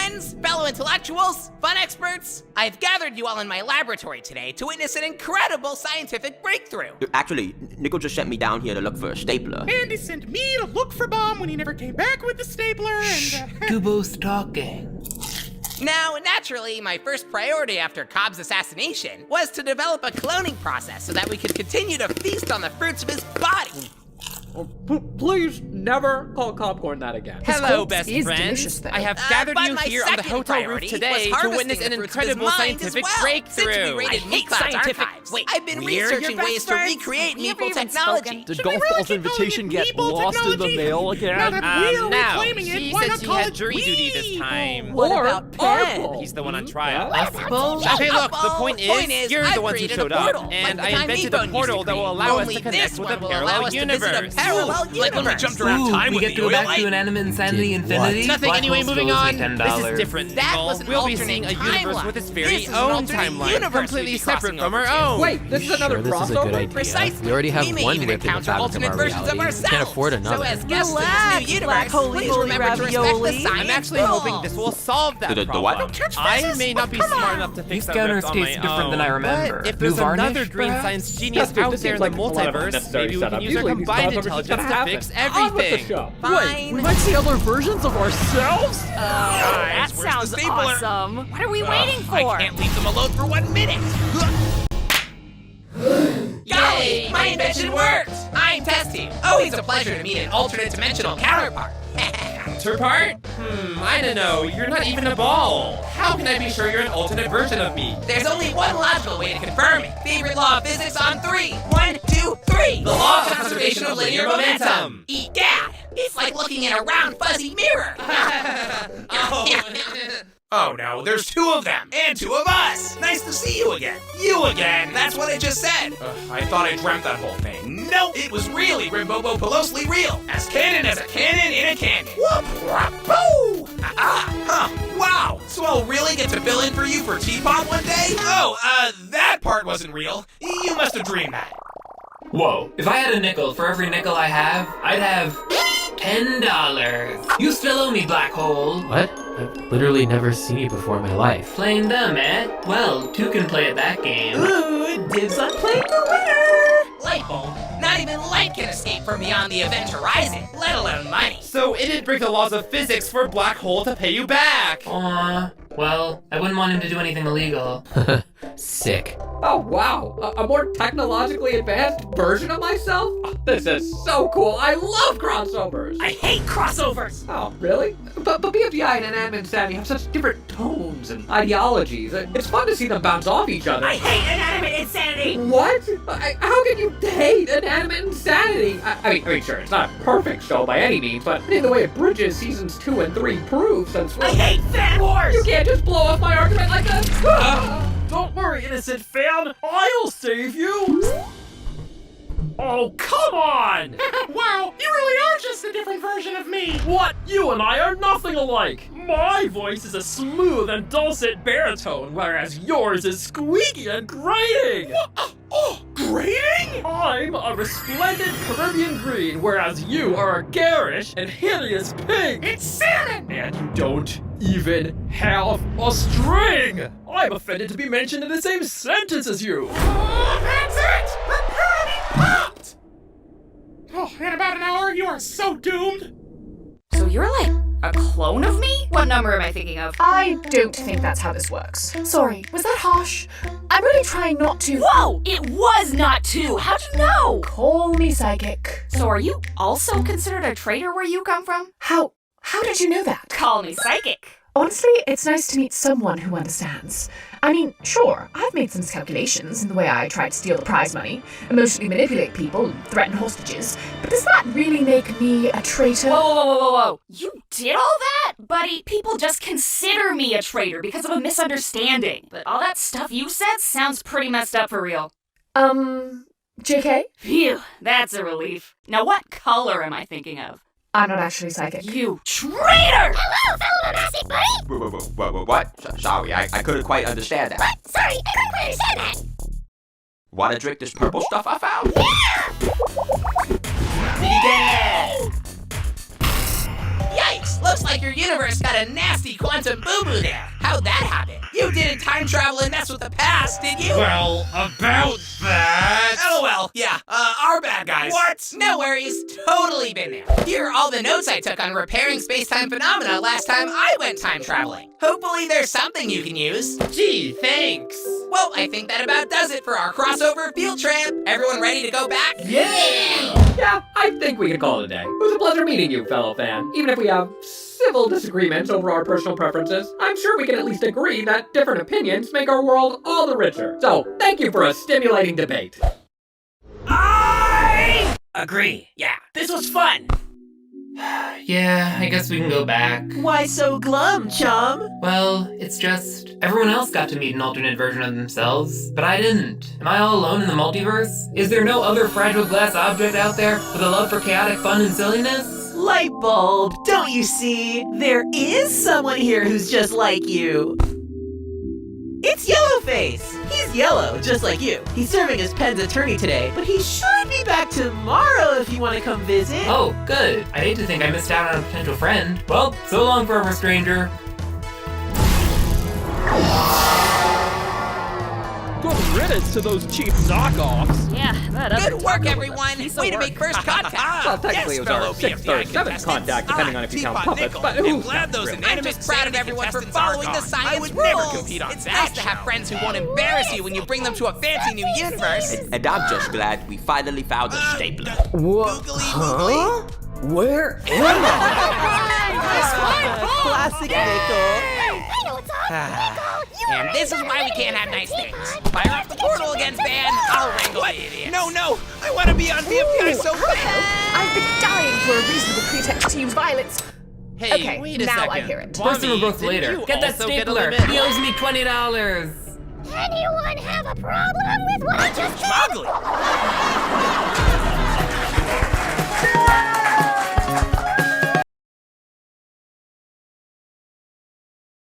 Friends, fellow intellectuals, fun experts, I've gathered you all in my laboratory today to witness an incredible scientific breakthrough. Actually, Nickel just sent me down here to look for a stapler. And he sent me to look for Bomb when he never came back with the stapler, and You both talking. Now, naturally, my first priority after Cobb's assassination was to develop a cloning process so that we could continue to feast on the fruits of his body. Please never call Cobcorn that again. Hello, best friends. I have gathered you here on the hotel roof today to witness an incredible scientific breakthrough. I hate scientific. Wait, I've been researching ways to recreate meeple technology. Did Golf Ball's invitation get lost in the mail again? No, she said she had jury duty this time. What about Pen? He's the one on trial. Suppose. Okay, look, the point is, you're the ones who showed up, and I invented a portal that will allow us to connect with a parallel universe. Like when we jumped Ooh, we get to go back to Inanimate Insanity Infinity? Nothing anyway, moving on. This $10. is different. That was an We'll be alternate seeing a timeline. universe with its very This is an own alternate timeline, universe we'd completely be separate crossing from over our to. own. Wait, this is another Sure, this is a good crossover? idea. Precisely. We already have We may one even rip in the encounter fabric of alternate our versions of reality. We ourselves. can't afford So another. as guests in this Relax, new universe, Black Holy please Moly remember to respect the Ravioli. science. I'm actually hoping this will solve that The problem. what? I may not be smart enough to fix These that counters rift on my taste different than I own, remember. but if New there's another varnish, green perhaps? science genius Dude, out this there in seems the like a lot of multiverse, unnecessary maybe we setup. can use our Usually these combined crossovers just intelligence gotta to fix happen. On with the everything. show. Fine. We might see other versions of ourselves? That sounds awesome. What are we waiting for? I can't leave them alone for 1 minute. Golly, my invention worked! I'm Testy. Always a pleasure to meet an alternate dimensional counterpart. Counterpart? I don't know. You're not even a ball. How can I be sure you're an alternate version of me? There's only one logical way to confirm it. Favorite law of physics on 3. 1, 2, 3. The law of conservation of linear momentum. Egad! It's like looking in a round, fuzzy mirror. Oh no, there's 2 of them, and 2 of us! Nice to see you again. You again, that's what I just said. I thought I dreamt that whole thing. Nope, it was really Rimbobo-Pelosely real. As canon as a cannon in a canyon. Whoop, whoop, boo! Wow, so I'll really get to fill in for you for Teapot one day? Oh, that part wasn't real. You must have dreamed that. Whoa. If I had a nickel for every nickel I have, I'd have $10. You still owe me, Black Hole. What? I've literally never seen you before in my life. Playing dumb, eh? Well, 2 can play at that game. Ooh, dibs on playing the winner! Light bulb. Not even light can escape from beyond the event horizon, let alone money. So it didn't break the laws of physics for a black hole to pay you back. Aw. Well, I wouldn't want him to do anything illegal. Sick. Oh, wow. A more technologically advanced version of myself? Oh, this is so cool. I love crossovers. I hate crossovers. Oh, really? But BFDI and Inanimate Insanity have such different tones and ideologies. It's fun to see them bounce off each other. I hate Inanimate Insanity. What? How can you hate Inanimate Insanity? I mean, sure, it's not a perfect show by any means, but in the way it bridges seasons 2 and 3 prove since... I hate Fan Wars. You can't just blow off my argument like that. Don't worry, innocent fan. I'll save you. Oh, come on! wow, you really are just a different version of me. What? You and I are nothing alike. My voice is a smooth and dulcet baritone, whereas yours is squeaky and grating. What? Oh, grating? I'm a resplendent Caribbean green, whereas you are a garish and hideous pink. It's salmon. And you don't even have a string. I'm offended to be mentioned in the same sentence as you. Oh, that's it. Prepare to be pumped. Oh, in about an hour, you are so doomed. So you're like a clone of me? What number am I thinking of? I don't think that's how this works. Sorry, was that harsh? I'm really trying not to— Whoa! It was not 2. How'd you know? Call me psychic. So are you also considered a traitor where you come from? How did you know that? Call me psychic. Honestly, it's nice to meet someone who understands. I mean, sure, I've made some miscalculations in the way I tried to steal the prize money, emotionally manipulate people, and threaten hostages, but does that really make me a traitor? Whoa. You did all that? Buddy, people just consider me a traitor because of a misunderstanding. But all that stuff you said sounds pretty messed up for real. JK? Phew, that's a relief. Now what color am I thinking of? I'm not actually psychic. You traitor! Hello, fellow Monastic buddy! What? Sorry, I couldn't quite understand that. What? Sorry, I couldn't quite understand that. Wanna drink this purple stuff I found? Yeah! Yikes! Looks like your universe got a nasty quantum boo-boo there. How'd that happen? You didn't time travel and mess with the past, did you? Well, about that. LOL, yeah, our bad guys. What? No worries, totally been there. Here are all the notes I took on repairing space-time phenomena last time I went time traveling. Hopefully there's something you can use. Gee, thanks. Well, I think that about does it for our crossover field trip. Everyone ready to go back? Yeah, I think we can call it a day. It was a pleasure meeting you, fellow fan. Even if we have civil disagreements over our personal preferences, I'm sure we can at least agree that different opinions make our world all the richer. So, thank you for a stimulating debate. I agree. Yeah, this was fun. Yeah, I guess we can go back. Why so glum, chum? Well, it's just, everyone else got to meet an alternate version of themselves, but I didn't. Am I all alone in the multiverse? Is there no other fragile glass object out there with a love for chaotic fun and silliness? Light bulb, don't you see? There is someone here who's just like you. It's Yellowface! He's yellow, just like you. He's serving as Penn's attorney today, but he should be back tomorrow if you want to come visit. Oh, good. I'd hate to think I missed out on a potential friend. Well, so long, forever stranger. Good riddance to those cheap knockoffs. Yeah, that Good work, everyone. Way to make first contact. Well, technically it was our fellow 6th or BFDI 7th contact, depending on if you count puppets, but I'm who's glad those really? I'm just proud of everyone for following the science I would rules. never compete on It's that nice to have friends who won't embarrass you when you bring them to a fancy new universe. And I'm just glad we finally found a stapler. What? Googly Where am I? Classic Nickel. I know it's all Nickel. And this is why we can't have nice things. Fire up the portal again, Van. I'll wrangle the idiots. No, I want to be on BFDI so bad. I've been dying for a reasonable pretext to use violence. Hey, Okay, wait a now second. I hear it. First and Bonnie, both didn't later. you Get that also get a stapler. limit? He owes me $20. Anyone have a problem with what I just said? Smuggling?